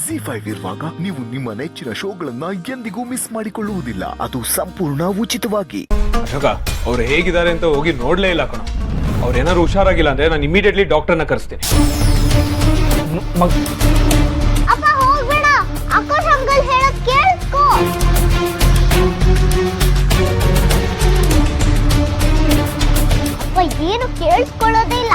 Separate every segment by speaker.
Speaker 1: ZEE5 ಇರುವಾಗ ನೀವು ನಿಮ್ಮ ನೆಚ್ಚಿನ ಶೋಗಳನ್ನ ಎಂದಿಗೂ ಮಿಸ್ ಮಾಡಿಕೊಳ್ಳುವುದಿಲ್ಲ. ಅದು ಸಂಪೂರ್ಣ ಉಚಿತವಾಗಿ.
Speaker 2: ಅಶೋಕ ಅವ್ರು ಹೇಗಿದ್ದಾರೆ ಅಂತ ಹೋಗಿ ನೋಡ್ಲೇ ಇಲ್ಲ ಕಣ. ಅವ್ರೇನಾದ್ರು ಹುಷಾರಾಗಿಲ್ಲ ಅಂದ್ರೆ ನಾನು ಇಮಿಡಿಯೇಟ್ಲಿ ಡಾಕ್ಟರ್ನ ಕರೆಸ್ತೀನಿ.
Speaker 3: ಅಪ್ಪ ಹೋಗ್ಬೇಡ, ಆಕಾಶ್ ಅಂಕಲ್ ಹೇಳೋದ್ ಕೇಳಿಸ್ಕೋ. ಅಪ್ಪ ಏನು ಕೇಳಿಸ್ಕೊಳ್ಳೋದೇ ಇಲ್ಲ.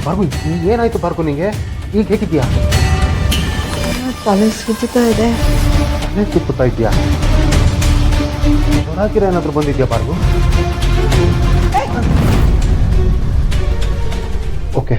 Speaker 4: ಬಾರ್ಗು ಏನಾಯ್ತು ಬಾರ್ಗು ನಿಂಗೆ? ಈಗ ಹೇಗಿದ್ಯಾ?
Speaker 5: ತಲೆ ಸುತ್ತಾ ಇದೆ.
Speaker 4: ತಲೆ ಸುತ್ತಾ ಇದೆಯಾ? ಹೊರಾಕಿರ ಏನಾದ್ರು ಬಂದಿದ್ಯಾ ಬಾರ್ಗು? ಓಕೆ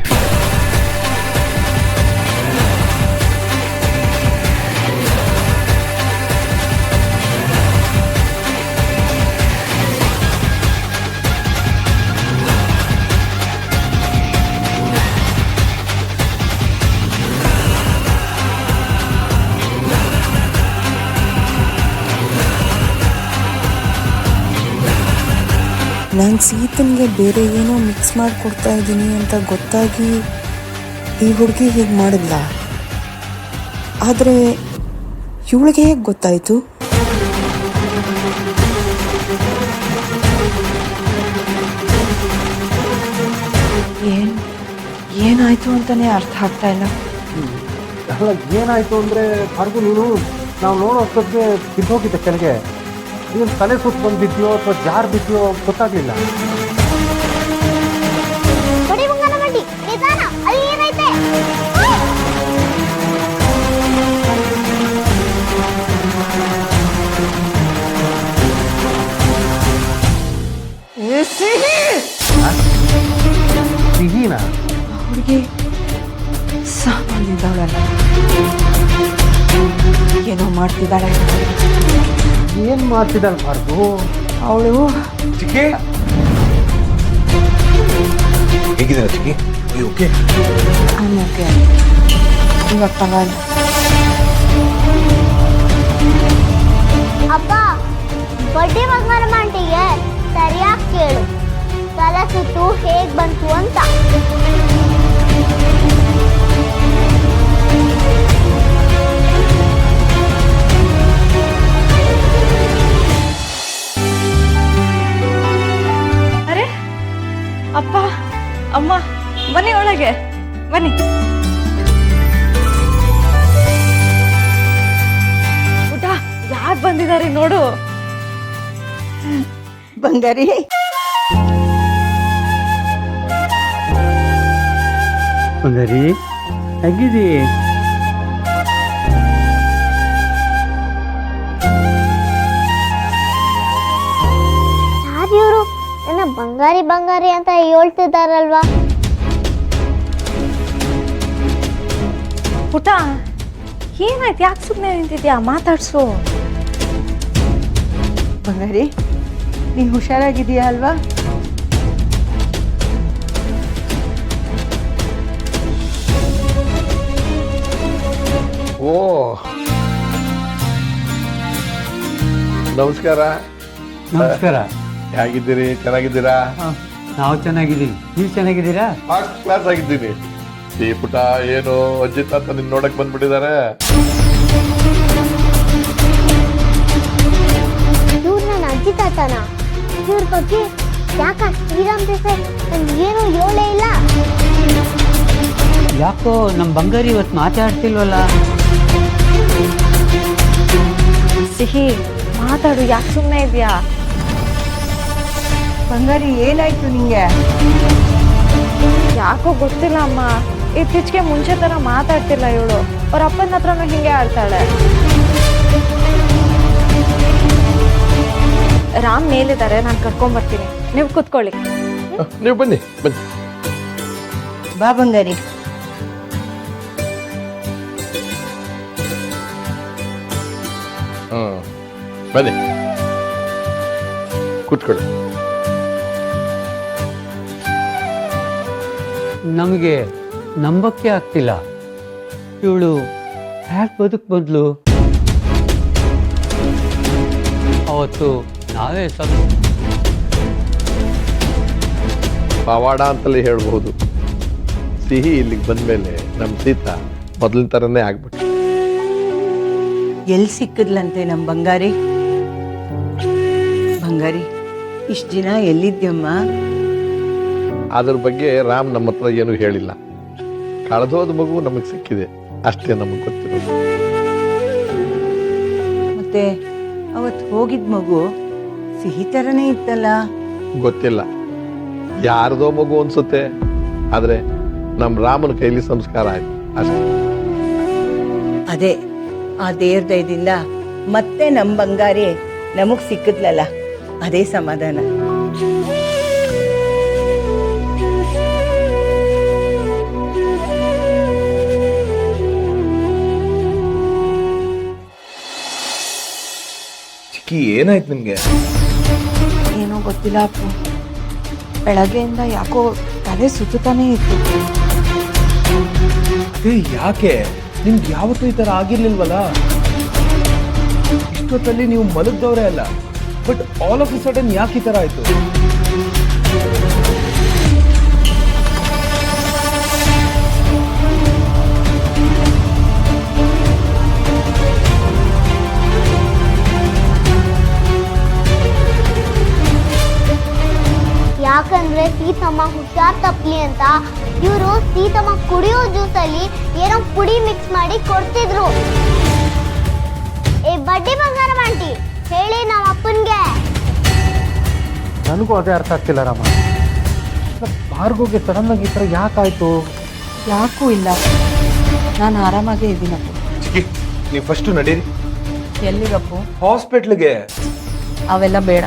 Speaker 5: ನಾನು ಸೀತನ್ಗೆ ಬೇರೆ ಏನೋ ಮಿಕ್ಸ್ ಮಾಡಿಕೊಡ್ತಾ ಇದ್ದೀನಿ ಅಂತ ಗೊತ್ತಾಗಿ ಈ ಹುಡುಗಿ ಹೀಗೆ ಮಾಡಿದ್ಲ. ಆದರೆ ಇವಳಿಗೆ ಹೇಗೆ ಗೊತ್ತಾಯಿತು? ಏನಾಯಿತು ಅಂತಲೇ ಅರ್ಥ ಆಗ್ತಾ ಇಲ್ಲ.
Speaker 4: ಏನಾಯ್ತು ಅಂದರೆ ಬಾರ್ಗು ನೀನು ನಾವು ನೋಡೋ ಅಷ್ಟೊತ್ತಿಗೆ ಬಿದ್ದೋಗಿದ್ದೆ ಕೆಳಗೆ. ನೀನು ತಲೆ ಸುತ್ತ ಬಂದಿದ್ಯೋ ಅಥವಾ ಜಾರ್ ಬಿದ್ಯೋ ಗೊತ್ತಾಗ್ಲಿಲ್ಲ.
Speaker 3: ಬಡಿ ಬಂಗಾರ ಬಡ್ಡಿ ನಿಧಾನ, ಅಲ್ಲಿ ಏನೈತೆ?
Speaker 4: ಸಿಹಿನ
Speaker 5: ಹುಡುಗಿ ಸಾಮಾನ್ಯದವಳಲ್ಲ, ಏನೋ ಮಾಡ್ತಿದ್ದಾಳೆ.
Speaker 4: ಏನು ಮಾಡ್ತಿದ್ದಾಳೆ ಬಾರ್ಗು?
Speaker 5: ಅವಳು
Speaker 2: ಚಿಕ್ಕಿ ಹೇಗಿದ್ದಾರೆ ಚಿಕ್ಕಿ? ಓಕೆ
Speaker 5: ಓಕೆ, ಇವಾಗ ಪರವಾಗಿಲ್ಲ.
Speaker 3: ಅಪ್ಪ ಬಡ್ಡಿ ಬಂಗಾರ ಆಂಟಿಗೆ ಸರಿಯಾಗಿ ಕೇಳು, ತಲೆ ಸುತ್ತು ಹೇಗ್ ಬಂತು ಅಂತ.
Speaker 6: ಅರೆ ಅಪ್ಪ ಅಮ್ಮ ಬನ್ನಿ, ಒಳಗೆ ಬನ್ನಿ. ಊಟ ಯಾರು ಬಂದಿದ್ದಾರೆ ನೋಡು.
Speaker 5: ಬಂಗಾರಿ,
Speaker 7: ಬಂಗಾರಿ ಹೇಗಿದ್ದೀ?
Speaker 3: ಯಾರಿವರು ನನ್ನ ಬಂಗಾರಿ ಬಂಗಾರಿ ಅಂತ ಹೇಳ್ತಿದ್ದಾರಲ್ವಾ?
Speaker 6: ಊಟ ಏನಾಯ್ತು? ಯಾಕೆ ಸುಮ್ಮನೆ ನಿಂತಿದ್ಯಾ? ಮಾತಾಡ್ಸು.
Speaker 5: ಬಂಗಾರಿ ನೀನು ಹುಷಾರಾಗಿದೆಯಾ ಅಲ್ವಾ?
Speaker 8: ಓ ನಮಸ್ಕಾರ.
Speaker 7: ನಮಸ್ಕಾರ.
Speaker 8: ಹೇಗಿದ್ದೀರಿ? ಚೆನ್ನಾಗಿದ್ದೀರಾ?
Speaker 7: ನಾವು ಚೆನ್ನಾಗಿದ್ದೀವಿ, ನೀವು ಚೆನ್ನಾಗಿದ್ದೀರಾ?
Speaker 8: ಫಸ್ಟ್ ಕ್ಲಾಸ್ ಆಗಿದ್ದೀನಿ. ಈ ಪುಟ ಏನು ಅಜ್ಜಿ ತಾತ ನಿನ್ ನೋಡಕ್ ಬಂದ್ಬಿಟ್ಟಿದ್ದಾರೆ.
Speaker 3: ಇವ್ರು ನನ್ನ ಅಜ್ಜಿ ತಾತನ? ಇವ್ರ ಬಗ್ಗೆ ಯಾಕ ಶ್ರೀರಾಮ್ ದೇಸಾಯಿ ನನ್ಗೇನು ಹೇಳೇ ಇಲ್ಲ.
Speaker 7: ಯಾಕೋ ನಮ್ಮ ಬಂಗಾರಿ ಇವತ್ತು ಮಾತಾಡ್ತಿಲ್ವಲ್ಲ?
Speaker 6: ಸಿಹಿ ಮಾತಾಡು, ಯಾಕೆ ಸುಮ್ಮನೆ ಇದೆಯಾ?
Speaker 5: ಬಂಗಾರಿ ಏನಾಯ್ತು ನಿಂಗೆ?
Speaker 6: ಯಾಕೋ ಗೊತ್ತಿಲ್ಲ ಅಮ್ಮ, ಇತ್ತೀಚೆಗೆ ಮುಂಚೆ ತರ ಮಾತಾಡ್ತಿಲ್ಲ ಇವಳು. ಅವ್ರ ಅಪ್ಪನ ಹತ್ರನೂ ಹಿಂಗೆ ಆಡ್ತಾಳೆ. ರಾಮ್ ಮೇಲಿದ್ದಾರೆ, ನಾನು ಕರ್ಕೊಂಡ್ ಬರ್ತೀನಿ, ನೀವು ಕುತ್ಕೊಳ್ಳಿ.
Speaker 8: ನೀವು ಬನ್ನಿ ಬನ್ನಿ.
Speaker 5: ಬಾ ಬಂಗಾರಿ.
Speaker 8: ಬನ್ನಿ ಕೂತ್ಕೊಳ್ಳಿ.
Speaker 7: ನಮಗೆ ನಂಬಕ್ಕೆ ಆಗ್ತಿಲ್ಲ, ಇವಳು ಹ್ಯಾಕ್ ಬದುಕು ಬಂದ್ಲು. ಅವತ್ತು ನಾವೇ ಸ್ವಲ್ಪ
Speaker 8: ಪವಾಡ ಅಂತಲೇ ಹೇಳ್ಬೋದು. ಸಿಹಿ ಇಲ್ಲಿಗೆ ಬಂದ್ಮೇಲೆ ನಮ್ಮ ಸೀತಾ ಮೊದಲಿನ ಥರನೇ ಆಗ್ಬಿಟ್ಟು.
Speaker 9: ಎಲ್ಲಿ ಸಿಕ್ಕದ್ಲಂತೆ ನಮ್ಮ ಬಂಗಾರಿ? ಬಂಗಾರಿ, ಇಷ್ಟು ದಿನ ಎಲ್ಲಿದ್ಯಮ್ಮ?
Speaker 8: ಅದ್ರ ಬಗ್ಗೆ ರಾಮ್ ನಮ್ಮ ಹತ್ರ ಏನೂ ಹೇಳಿಲ್ಲ. ಕಳೆದೋದ ಮಗು ನಮಗೆ ಸಿಕ್ಕಿದೆ ಅಷ್ಟೇ ನಮಗೆ ಗೊತ್ತಿರೋದು.
Speaker 9: ಮತ್ತೆ ಅವತ್ತು ಹೋಗಿದ್ ಮಗು ಸಿಹಿ ಥರನೇ ಇತ್ತಲ್ಲ?
Speaker 8: ಗೊತ್ತಿಲ್ಲ, ಯಾರ್ದೋ ಮಗು ಅನ್ಸುತ್ತೆ. ಆದ್ರೆ ನಮ್ಮ ರಾಮನ ಕೈಲಿ ಸಂಸ್ಕಾರ ಆಯ್ತು ಅಷ್ಟೇ.
Speaker 9: ಅದೇ ಆ ದೇವ್ರ ದಯದಿಂದ ಮತ್ತೆ ನಮ್ಮ ಬಂಗಾರಿ ನಮಗ್ ಸಿಕ್ಕದ್ಲಲ್ಲ, ಅದೇ ಸಮಾಧಾನ.
Speaker 2: ಚಿಕ್ಕಿ ಏನಾಯ್ತು ನಿಮ್ಗೆ?
Speaker 5: ಏನೋ ಗೊತ್ತಿಲ್ಲ ಅಪ್ಪು, ಬೆಳಗ್ಗೆಯಿಂದ ಯಾಕೋ ತಲೆ ಸುತ್ತಾನೇ ಇತ್ತು.
Speaker 2: ಯಾಕೆ ನಿಮ್ಗೆ ಯಾವತ್ತೂ ಈ ತರ ಆಗಿರ್ಲಿಲ್ವಲ್ಲ? ಇಷ್ಟೊತ್ತಲ್ಲಿ ನೀವು ಮಲಗ್ದವ್ರೆ ಅಲ್ಲ, but all of A sudden ಯಾಕೆ ಈ ತರ ಆಯ್ತು?
Speaker 3: ಯಾಕಂದ್ರೆ ಸೀತಮ್ಮ ಹುಷಾರ್ ತಪ್ಪಲಿ ಅಂತ ಇವರು ಸೀತಮ್ಮ ಕುಡಿಯೋ ಜ್ಯೂಸಲ್ಲಿ ಏನೋ ಪುಡಿ ಮಿಕ್ಸ್ ಮಾಡಿ ಕೊಡ್ತಿದ್ರು. ಏ ಬಡ್ಡಿ ಬಂಗಾರಮ್ಮ ಆಂಟಿ, ಹೇಳಿ ನಮ್ಮ ಅಪ್ಪನ್ಗೆ.
Speaker 4: ನನಗೂ ಅದೇ ಅರ್ಥ ಆಗ್ತಿಲ್ಲ ರಾಮ. ಭಾರ್ಗೋಗೆ ಸಡನ್ ಆಗಿ ಈ ಥರ ಯಾಕಾಯ್ತು?
Speaker 5: ಯಾಕೂ ಇಲ್ಲ, ನಾನು ಆರಾಮಾಗೇ ಇದ್ದೀನಪ್ಪ.
Speaker 2: ಚಿಕ್ಕಿ, ನೀವು ಫಸ್ಟ್ ನಡೀರಿ.
Speaker 5: ಎಲ್ಲಿಗಪ್ಪು?
Speaker 2: ಹಾಸ್ಪಿಟ್ಲಿಗೆ.
Speaker 5: ಅವೆಲ್ಲ ಬೇಡ,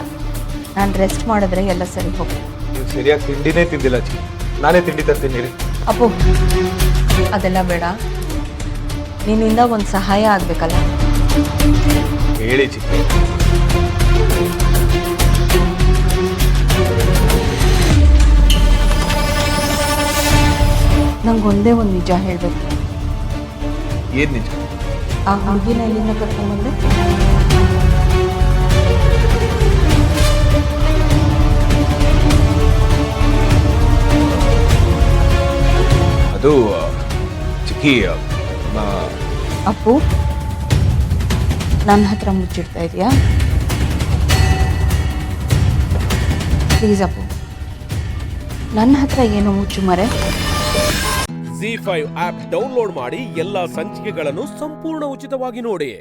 Speaker 5: ನಾನು ರೆಸ್ಟ್ ಮಾಡಿದ್ರೆ ಎಲ್ಲ ಸರಿ ಹೋಗು.
Speaker 2: ನೀವು ಸರಿಯಾಗಿ ತಿಂಡಿನೇ ತಿಂದಿಲ್ಲ ಚಿಕ್ಕಿ, ನಾನೇ ತಿಂಡಿ ತರ್ತೀನಿ ರೀ.
Speaker 5: ಅಪ್ಪು, ಅದೆಲ್ಲ ಬೇಡ, ನಿನ್ನಿಂದ ಒಂದು ಸಹಾಯ ಆಗ್ಬೇಕಲ್ಲ.
Speaker 2: ಹೇಳಿ ಚಿಕ್ಕಿ.
Speaker 5: ನಂಗೆ ಒಂದೇ ಒಂದು ನಿಜ ಹೇಳ್ಬೇಕು.
Speaker 2: ಏನ್ ನಿಜ?
Speaker 5: ಆ ಹುಡುಗಿನ ಎಲ್ಲಿಂದ ಕರ್ಕೊಂಡ್ಬಂದೆ?
Speaker 2: ಅದು ಚಿಕ್ಕಿ,
Speaker 5: ಅಪ್ಪು, ನನ್ನ ಹತ್ರ ಮುಚ್ಚಿಡ್ತಾ ಇದೆಯಾ? ಪ್ಲೀಸ್ ಅಪ್ಪು, ನನ್ನ ಹತ್ರ ಏನೋ ಮುಚ್ಚು ಮರೆ.
Speaker 10: ZEE5 ಆಪ್ ಡೌನ್ಲೋಡ್ ಮಾಡಿ ಎಲ್ಲಾ ಸಂಚಿಕೆಗಳನ್ನು ಸಂಪೂರ್ಣ ಉಚಿತವಾಗಿ ನೋಡಿ.